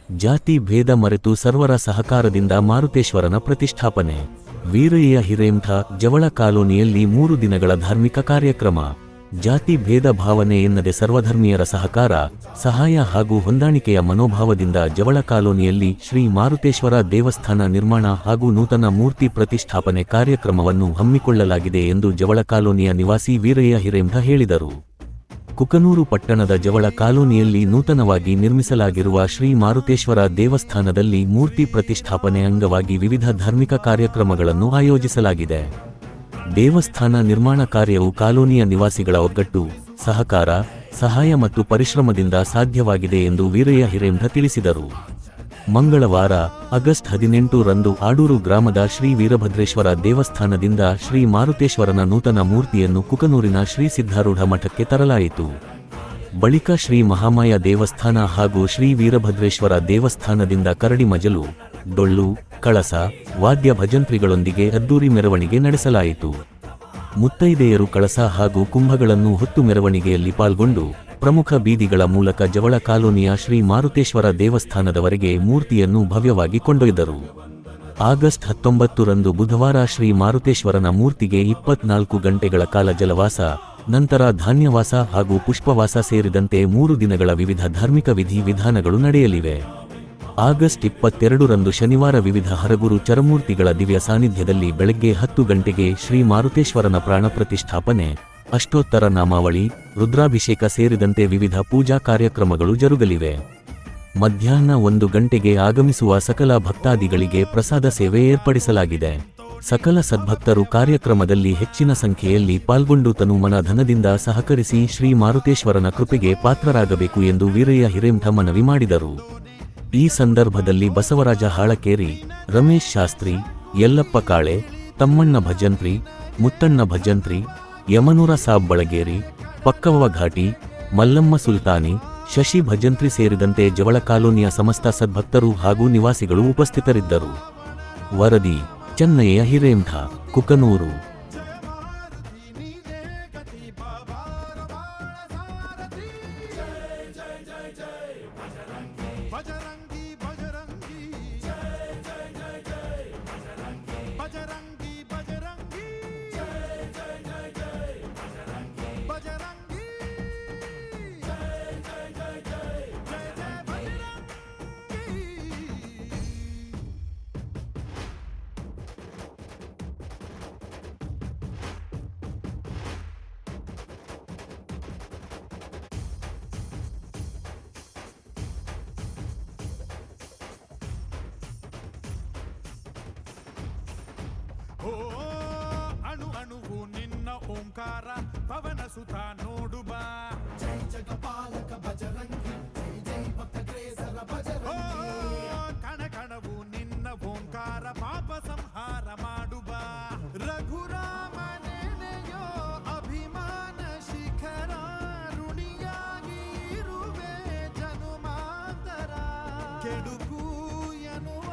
ಜಾತಿ ಭೇದ ಮರೆತು ಸರ್ವರ ಸಹಕಾರದಿಂದ ಮಾರುತೇಶ್ವರನ ಪ್ರತಿಷ್ಠಾಪನೆ. ವೀರಯ್ಯ ಹಿರೇಮಠ ಜವಳ ಕಾಲೋನಿಯಲ್ಲಿ 3 ದಿನಗಳ ಧಾರ್ಮಿಕ ಕಾರ್ಯಕ್ರಮ. ಜಾತಿ ಭೇದ ಭಾವನೆ ಎನ್ನದೆ ಸರ್ವಧರ್ಮೀಯರ ಸಹಕಾರ, ಸಹಾಯ ಹಾಗೂ ಹೊಂದಾಣಿಕೆಯ ಮನೋಭಾವದಿಂದ ಜವಳ ಕಾಲೋನಿಯಲ್ಲಿ ಶ್ರೀ ಮಾರುತೇಶ್ವರ ದೇವಸ್ಥಾನ ನಿರ್ಮಾಣ ಹಾಗೂ ನೂತನ ಮೂರ್ತಿ ಪ್ರತಿಷ್ಠಾಪನೆ ಕಾರ್ಯಕ್ರಮವನ್ನು ಹಮ್ಮಿಕೊಳ್ಳಲಾಗಿದೆ ಎಂದು ಜವಳ ಕಾಲೋನಿಯ ನಿವಾಸಿ ವೀರಯ್ಯ ಹಿರೇಮಠ ಹೇಳಿದರು. ಕುಕನೂರು ಪಟ್ಟಣದ ಜವಳ ಕಾಲೋನಿಯಲ್ಲಿ ನೂತನವಾಗಿ ನಿರ್ಮಿಸಲಾಗಿರುವ ಶ್ರೀ ಮಾರುತೇಶ್ವರ ದೇವಸ್ಥಾನದಲ್ಲಿ ಮೂರ್ತಿ ಪ್ರತಿಷ್ಠಾಪನೆ ಅಂಗವಾಗಿ ವಿವಿಧ ಧಾರ್ಮಿಕ ಕಾರ್ಯಕ್ರಮಗಳನ್ನು ಆಯೋಜಿಸಲಾಗಿದೆ. ದೇವಸ್ಥಾನ ನಿರ್ಮಾಣ ಕಾರ್ಯವು ಕಾಲೋನಿಯ ನಿವಾಸಿಗಳ ಒಗ್ಗಟ್ಟು, ಸಹಕಾರ, ಸಹಾಯ ಮತ್ತು ಪರಿಶ್ರಮದಿಂದ ಸಾಧ್ಯವಾಗಿದೆ ಎಂದು ವೀರಯ್ಯ ಹಿರೇಮಠ ತಿಳಿಸಿದರು. ಮಂಗಳವಾರ ಆಗಸ್ಟ್ 18 ರಂದು ಆಡೂರು ಗ್ರಾಮದ ಶ್ರೀ ವೀರಭದ್ರೇಶ್ವರ ದೇವಸ್ಥಾನದಿಂದ ಶ್ರೀ ಮಾರುತೇಶ್ವರನ ನೂತನ ಮೂರ್ತಿಯನ್ನು ಕುಕನೂರಿನ ಶ್ರೀ ಸಿದ್ಧಾರೂಢ ಮಠಕ್ಕೆ ತರಲಾಯಿತು. ಬಳಿಕ ಶ್ರೀ ಮಹಾಮಾಯ ದೇವಸ್ಥಾನ ಹಾಗೂ ಶ್ರೀ ವೀರಭದ್ರೇಶ್ವರ ದೇವಸ್ಥಾನದಿಂದ ಕರಡಿ ಮಜಲು, ಡೊಳ್ಳು, ಕಳಸ, ವಾದ್ಯ ಭಜಂತ್ರಿಗಳೊಂದಿಗೆ ಅದ್ದೂರಿ ಮೆರವಣಿಗೆ ನಡೆಸಲಾಯಿತು. ಮುತ್ತೈದೆಯರು ಕಳಸ ಹಾಗೂ ಕುಂಭಗಳನ್ನು ಹೊತ್ತು ಮೆರವಣಿಗೆಯಲ್ಲಿ ಪಾಲ್ಗೊಂಡು ಪ್ರಮುಖ ಬೀದಿಗಳ ಮೂಲಕ ಜವಳ ಕಾಲೋನಿಯ ಶ್ರೀ ಮಾರುತೇಶ್ವರ ದೇವಸ್ಥಾನದವರೆಗೆ ಮೂರ್ತಿಯನ್ನು ಭವ್ಯವಾಗಿ ಕೊಂಡೊಯ್ದರು. ಆಗಸ್ಟ್ 19 ರಂದು ಬುಧವಾರ ಶ್ರೀ ಮಾರುತೇಶ್ವರನ ಮೂರ್ತಿಗೆ 24 ಗಂಟೆಗಳ ಕಾಲ ಜಲವಾಸ, ನಂತರ ಧಾನ್ಯವಾಸ ಹಾಗೂ ಪುಷ್ಪವಾಸ ಸೇರಿದಂತೆ 3 ದಿನಗಳ ವಿವಿಧ ಧಾರ್ಮಿಕ ವಿಧಿ ವಿಧಾನಗಳು ನಡೆಯಲಿವೆ. ಆಗಸ್ಟ್ 22 ರಂದು ಶನಿವಾರ ವಿವಿಧ ಹರಗುರು ಚರಮೂರ್ತಿಗಳ ದಿವ್ಯ ಸಾನ್ನಿಧ್ಯದಲ್ಲಿ ಬೆಳಗ್ಗೆ 10 ಗಂಟೆಗೆ ಶ್ರೀ ಮಾರುತೇಶ್ವರನ ಪ್ರಾಣ ಪ್ರತಿಷ್ಠಾಪನೆ, ಅಷ್ಟೋತ್ತರ ನಾಮಾವಳಿ, ರುದ್ರಾಭಿಷೇಕ ಸೇರಿದಂತೆ ವಿವಿಧ ಪೂಜಾ ಕಾರ್ಯಕ್ರಮಗಳು ಜರುಗಲಿವೆ. ಮಧ್ಯಾಹ್ನ 1 ಗಂಟೆಗೆ ಆಗಮಿಸುವ ಸಕಲ ಭಕ್ತಾದಿಗಳಿಗೆ ಪ್ರಸಾದ ಸೇವೆ ಏರ್ಪಡಿಸಲಾಗಿದೆ. ಸಕಲ ಸದ್ಭಕ್ತರು ಕಾರ್ಯಕ್ರಮದಲ್ಲಿ ಹೆಚ್ಚಿನ ಸಂಖ್ಯೆಯಲ್ಲಿ ಪಾಲ್ಗೊಂಡು ತನುಮನ ಧನದಿಂದ ಸಹಕರಿಸಿ ಶ್ರೀ ಮಾರುತೇಶ್ವರನ ಕೃಪೆಗೆ ಪಾತ್ರರಾಗಬೇಕು ಎಂದು ವೀರಯ್ಯ ಹಿರೇಮಠ ಮನವಿ ಮಾಡಿದರು. ಈ ಸಂದರ್ಭದಲ್ಲಿ ಬಸವರಾಜ ಹಾಳಕೇರಿ, ರಮೇಶ್ ಶಾಸ್ತ್ರಿ, ಯಲ್ಲಪ್ಪ ಕಾಳೆ, ತಮ್ಮಣ್ಣ ಭಜಂತ್ರಿ, ಮುತ್ತಣ್ಣ ಭಜಂತ್ರಿ, ಯಮನೂರ ಸಾಬ್ ಬಳಗೇರಿ, ಪಕ್ಕವ್ವ ಘಾಟಿ, ಮಲ್ಲಮ್ಮ ಸುಲ್ತಾನಿ, ಶಶಿ ಭಜಂತ್ರಿ ಸೇರಿದಂತೆ ಜವಳ ಕಾಲೋನಿಯ ಸಮಸ್ತ ಸದ್ಭಕ್ತರು ಹಾಗೂ ನಿವಾಸಿಗಳು ಉಪಸ್ಥಿತರಿದ್ದರು. ವರದಿ ಚೆನ್ನಯ್ಯ ಹಿರೇಮಠ, ಕುಕನೂರು. ಅಣು ಅಣುವು ನಿನ್ನ ಓಂಕಾರ ಪವನ ಸುತ ನೋಡು ಬಾ. ಜೈ ಜಗಪಾಲಕ ಬಜರಂಗಿ, ಜೈ ಜೈ ಭಕ್ತಗ್ರೇಸರ ಬಜರಂಗಿ. ಕಣ ಕಣವು ನಿನ್ನ ಓಂಕಾರ ಪಾಪ ಸಂಹಾರ ಮಾಡು ಬಾ. ರಘುರಾಮ ನೆನೆಯೋ ಅಭಿಮಾನ ಶಿಖರ, ಋಣಿಯಾಗಿ ಇರುವೆ ಜನುಮಾಂತರ. ಕೆಡುಕು ಎನ್ನುವ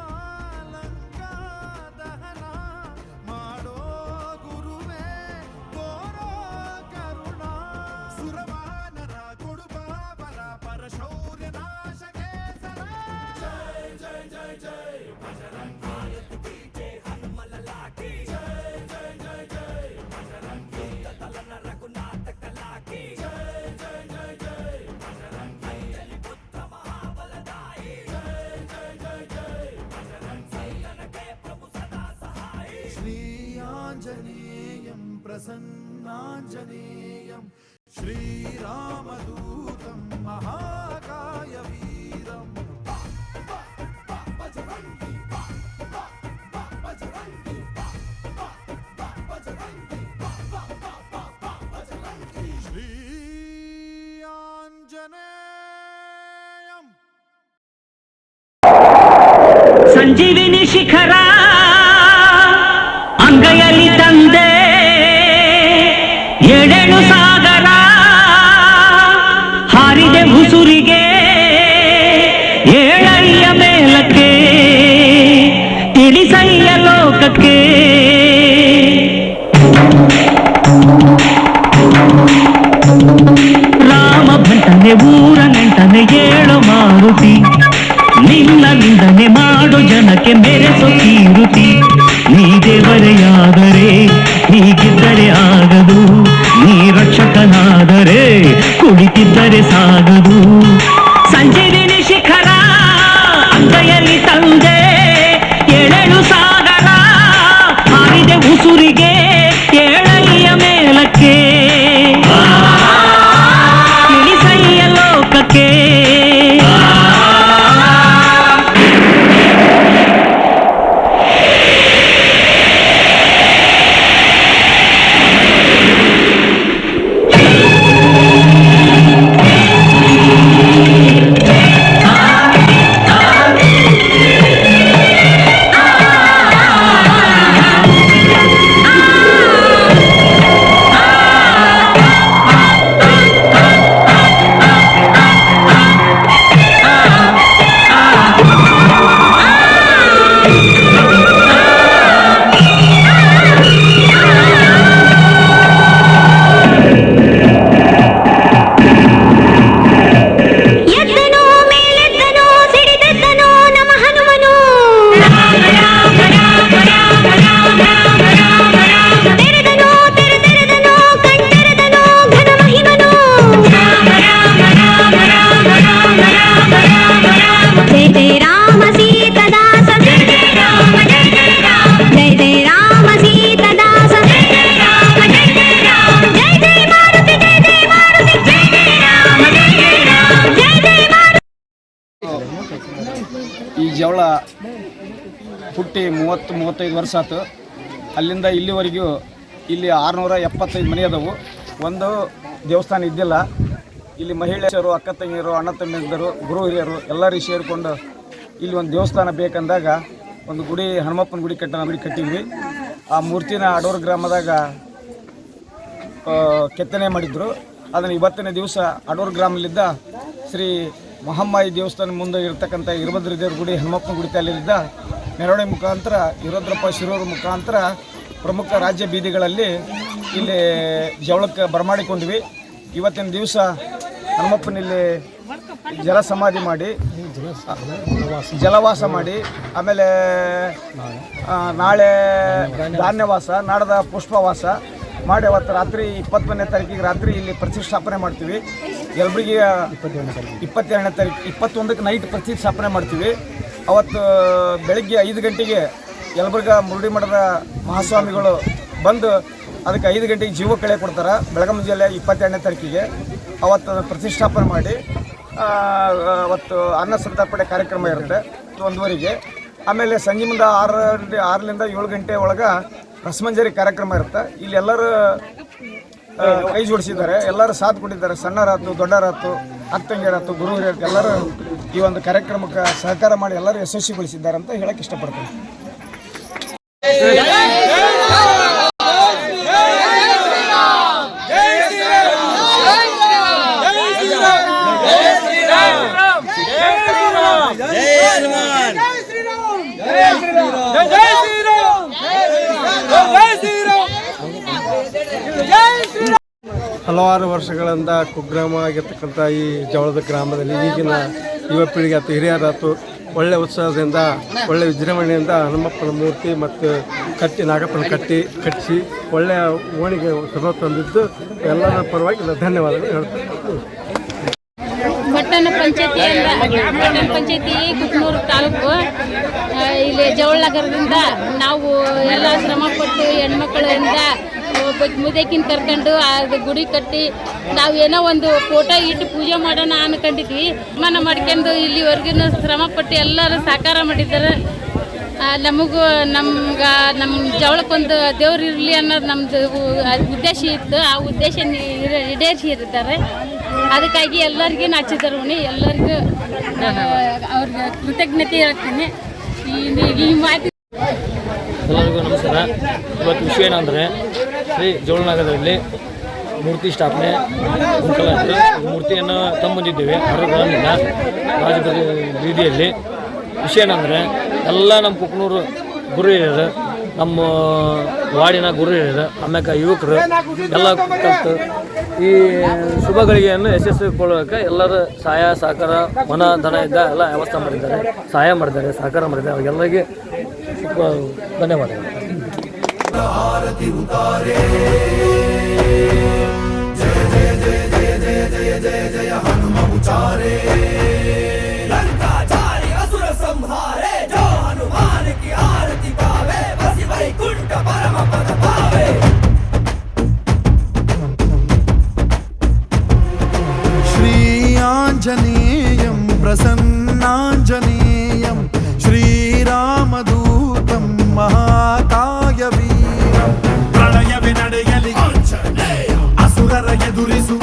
श्रीयाञ्जनेयं प्रसन्नाञ्जनेयं श्रीरामदूतं महाकायवीरं. श्रीयाञ्जनेयं ಸಂಜೀವಿನಿ ಶಿಖರ ಅಂಗೈಯಲ್ಲಿ ತಂದೆ, ಎಡೆಳು ಸಾಗರ ಹಾರಿದೆ ಉಸುರಿಗೆ, ಏಳಯ್ಯ ಮೇಲಕ್ಕೆ ತಿಳಿಸಯ್ಯ ಲೋಕಕ್ಕೆ. ರಾಮ ಭಂಟನೆ ಊರ ನೆಂಟನೆ ಏಳು ಮಾರುತಿ, ನಿನ್ನ ನಿಂದನೆ ಮಾಡೋ ಜನಕ್ಕೆ ಮೆರೆಸೋ ಕೀರುತಿ. ನೀ ದೇವರೆಯಾದರೆ ನೀಗಿದ್ದರೆ ಆಗದು, ನೀ ರಕ್ಷಕನಾದರೆ ಕುಳಿತಿದ್ದರೆ ಸಾಗದು. ಸಂಜೀವಿನಿ ಶಿಖರ ಅಂಗೈಯಲ್ಲಿ ತಂದೆ, ಏಳೇಳು ಸಾಗರ ಹಾರಿದೆ ಉಸುರಿಗೆ ಏಳಯ್ಯ ಮೇಲಕ್ಕೆ, ಇಳಿಸಯ್ಯ ಲೋಕಕ್ಕೆ. ಈ ಜವಳ ಹುಟ್ಟಿ 30-35 ವರ್ಷ ಆಯ್ತು. ಅಲ್ಲಿಂದ ಇಲ್ಲಿವರೆಗೂ ಇಲ್ಲಿ 675 ಮನೆ ಅದಾವು. ಒಂದು ದೇವಸ್ಥಾನ ಇದ್ದಿಲ್ಲ. ಇಲ್ಲಿ ಮಹಿಳೆಯರು, ಅಕ್ಕ ತಂಗಿಯರು, ಅಣ್ಣ ತಮ್ಮಂದಿರು, ಗುರು ಹಿರಿಯರು ಎಲ್ಲರೂ ಸೇರಿಕೊಂಡು ಇಲ್ಲಿ ಒಂದು ದೇವಸ್ಥಾನ ಬೇಕಂದಾಗ ಒಂದು ಗುಡಿ, ಹನುಮಪ್ಪನ ಗುಡಿ ಕಟ್ಟಿದ್ವಿ. ಆ ಮೂರ್ತಿನ ಅಡೂರು ಗ್ರಾಮದಾಗ ಕೆತ್ತನೆ ಮಾಡಿದ್ರು. ಅದನ್ನು ಇವತ್ತಿನ ದಿವಸ ಅಡೂರು ಗ್ರಾಮದಲ್ಲಿದ್ದ ಶ್ರೀ ಮಹಮ್ಮಾಯಿ ದೇವಸ್ಥಾನ ಮುಂದೆ ಇರತಕ್ಕಂಥ ಇರುಭದ್ರ ದೇವ್ರ ಗುಡಿ, ಹನುಮಪ್ಪನ ಗುಡಿ ತಾಲಿದ್ದ ಮೆರವಣಿಗೆ ಮುಖಾಂತರ, ವೀರಭದ್ರಪ್ಪ ಶಿರೂರ ಮುಖಾಂತರ ಪ್ರಮುಖ ರಾಜ್ಯ ಬೀದಿಗಳಲ್ಲಿ ಇಲ್ಲಿ ಜವಳಕ್ಕೆ ಬರಮಾಡಿಕೊಂಡ್ವಿ. ಇವತ್ತಿನ ದಿವಸ ಹನುಮಪ್ಪನಲ್ಲಿ ಜಲಸಮಾಧಿ ಮಾಡಿ, ಜಲವಾಸ ಮಾಡಿ, ಆಮೇಲೆ ನಾಳೆ ಧಾನ್ಯವಾಸ, ನಾಡದ ಪುಷ್ಪವಾಸ ಮಾಡಿ ಅವತ್ತು ರಾತ್ರಿ 21ನೇ ತಾರೀಕಿಗೆ ರಾತ್ರಿ ಇಲ್ಲಿ ಪ್ರತಿಷ್ಠಾಪನೆ ಮಾಡ್ತೀವಿ. ಯಲಬುರ್ಗಿ 22ನೇ ತಾರೀಕು 21ಕ್ಕೆ ನೈಟ್ ಪ್ರತಿಷ್ಠಾಪನೆ ಮಾಡ್ತೀವಿ. ಅವತ್ತು ಬೆಳಗ್ಗೆ 5 ಗಂಟೆಗೆ ಯಲಬುರ್ಗಾ ಮುರುಡಿ ಮಠದ ಮಹಾಸ್ವಾಮಿಗಳು ಬಂದು ಅದಕ್ಕೆ 5 ಗಂಟೆಗೆ ಜೀವ ಕಳೆ ಕೊಡ್ತಾರೆ. ಬೆಳಗಾವಿ ಜಿಲ್ಲೆ 22ನೇ ತಾರೀಕಿಗೆ ಅವತ್ತು ಪ್ರತಿಷ್ಠಾಪನೆ ಮಾಡಿ ಅವತ್ತು ಅನ್ನ ಸಂತರ್ಪಣೆ ಕಾರ್ಯಕ್ರಮ ಇರುತ್ತೆ 1:30ಗೆ. ಆಮೇಲೆ ಸಂಜೆ ಮುಂದೆ 6ರಿಂದ 7 ಗಂಟೆ ಒಳಗೆ ರಸಮಂಜರಿ ಕಾರ್ಯಕ್ರಮ ಇರುತ್ತೆ. ಇಲ್ಲಿ ಎಲ್ಲರೂ ಕೈ ಜೋಡಿಸಿದ್ದಾರೆ, ಎಲ್ಲರೂ ಸಾಥ್ ಕೊಟ್ಟಿದ್ದಾರೆ. ಸಣ್ಣರಾತು, ದೊಡ್ಡರಾತು, ಅಕ್ಕ ತಂಗಿಯರಾತು, ಗುರು ಹಿರಿಯರಾತು ಎಲ್ಲರೂ ಈ ಒಂದು ಕಾರ್ಯಕ್ರಮಕ್ಕೆ ಸಹಕಾರ ಮಾಡಿ ಎಲ್ಲರೂ ಯಶಸ್ವಿಗೊಳಿಸಿದ್ದಾರೆ ಅಂತ ಹೇಳಕ್ಕೆ ಇಷ್ಟಪಡ್ತೀನಿ. ಹಲವಾರು ವರ್ಷಗಳಿಂದ ಕುಗ್ರಾಮ ಆಗಿರ್ತಕ್ಕಂಥ ಈ ಜವಳದ ಗ್ರಾಮದಲ್ಲಿ ಈಗಿನ ಯುವ ಪೀಳಿಗೆ ಆಯ್ತು, ಹಿರಿಯರಾಯ್ತು, ಒಳ್ಳೆಯ ಉತ್ಸಾಹದಿಂದ, ಒಳ್ಳೆಯ ವಿಜೃಂಭಣೆಯಿಂದ ಹನುಮಪ್ಪನ ಮೂರ್ತಿ ಮತ್ತು ನಾಗಪ್ಪನ ಕಟ್ಟಿಸಿ ಒಳ್ಳೆಯ ಓಣಿಗೆ ಶುಭ ತಂದಿದ್ದು ಎಲ್ಲರ ಪರವಾಗಿ ಧನ್ಯವಾದಗಳು ಹೇಳ್ತೀನಿ. ಪಟ್ಟಣ ಪಂಚಾಯತಿ ಕುಕ್ನೂರು ತಾಲೂಕು ಇಲ್ಲಿ ಜವಳನಗರದಿಂದ ನಾವು ಎಲ್ಲ ಶ್ರಮಪಟ್ಟು ಹೆಣ್ಮಕ್ಳಿಂದ ಮುದಕ್ಕಿನ ಕರ್ಕೊಂಡು ಅದು ಗುಡಿ ಕಟ್ಟಿ ನಾವು ಏನೋ ಒಂದು ಫೋಟೋ ಇಟ್ಟು ಪೂಜೆ ಮಾಡೋಣ ಅನ್ಕೊಂಡಿದ್ವಿ. ಮನ ಮಾಡ್ಕೊಂಡು ಇಲ್ಲಿವರೆಗೂ ಶ್ರಮಪಟ್ಟು ಎಲ್ಲರೂ ಸಹಕಾರ ಮಾಡಿದ್ದಾರೆ. ನಮಗೂ ನಮ್ಮ ಜವಳಕ್ಕೊಂದು ದೇವ್ರು ಇರಲಿ ಅನ್ನೋದು ನಮ್ಮದು ಉದ್ದೇಶ ಇತ್ತು. ಆ ಉದ್ದೇಶ ಈಡೇರಿಸಿರ್ತಾರೆ. ಅದಕ್ಕಾಗಿ ಎಲ್ಲರಿಗೂ ನಾಚಿದ್ದಾರೆ ಉಣಿ, ಎಲ್ಲರಿಗೂ ಅವ್ರಿಗೆ ಕೃತಜ್ಞತೆ ಹೇಳ್ತೀನಿ. ಈ ಮಾತು ಎಲ್ಲರಿಗೂ ನಮಸ್ಕಾರ. ಇವತ್ತು ವಿಷಯ ಏನಂದರೆ ಶ್ರೀ ಜವಳನಗರದಲ್ಲಿ ಮೂರ್ತಿ ಸ್ಥಾಪನೆ ಉಂಟಾಯಿತು. ಮೂರ್ತಿಯನ್ನು ತಂಬಂದಿದ್ದೇವೆ ಗ್ರಾಮದಿಂದ ರಾಜಬೀದಿ ಬೀದಿಯಲ್ಲಿ. ವಿಷಯ ಏನಂದರೆ ಎಲ್ಲ ನಮ್ಮ ಕುಕ್ನೂರು ಗುರು ಹಿರಿಯರು, ನಮ್ಮ ವಾರ್ಡಿನ ಗುರು ಹಿರಿಯರು, ಆಮ್ಯಾಕ ಯುವಕರು ಎಲ್ಲ ಕಲಿತು ಈ ಶುಭ ಗಳಿಗೆಯನ್ನು ಯಶಸ್ವಿಗೊಳ್ಳೋಕೆ ಎಲ್ಲರ ಸಹಾಯ ಸಹಕಾರ ಮನ ಧನ ಇದ್ದ ಎಲ್ಲ ವ್ಯವಸ್ಥೆ ಮಾಡಿದ್ದಾರೆ, ಸಹಾಯ ಮಾಡಿದ್ದಾರೆ, ಸಹಕಾರ ಮಾಡಿದ್ದಾರೆ. ಅವ್ರಿಗೆಲ್ಲರಿಗೆ ಧನ್ಯವಾದಗಳು. श्रीआञ्जनेयं प्रसन्नाञ्जनेयं श्रीरामदूतं महाकायवीरं प्रलयवे ನಡೆಯಲಿ असुरर ಎದುರಿಸು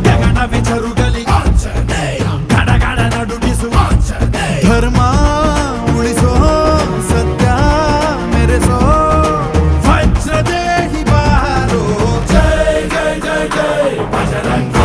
ಗಗನವೇ ಜರುಗಲಿ ಗಡಗಡ ನಡುಗಿಸು ಧರ್ಮ ಉಳಿಸೋ ಸತ್ಯ ಮೆರೆಸೋ ವಜ್ರದೇಹಿ ಬಾರೋ ಜೈ ಜೈ ಜೈ ಜೈ ಬಜರಂಗಿ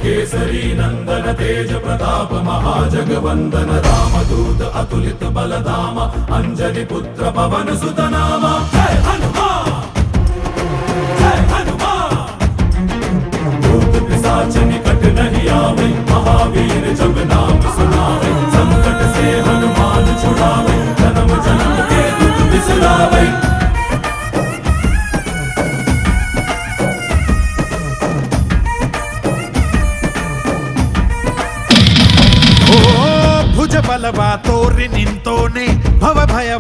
केसरी नंदन तेज प्रताप महाजगवंदन रामदूत अतुलित बलधाम अंजनी पुत्र पवन सुत नाम जय हनुमान भूत पिशाच निकट नहीं आवे महावीर जब नाम सुनावे संकट से हनुमान छुड़ावे जन्म जन्म के दुख बिसरावे. ಬಲವಾ ತೋರಿ ನಿಂತೋನೆ ಭವ ಭಯ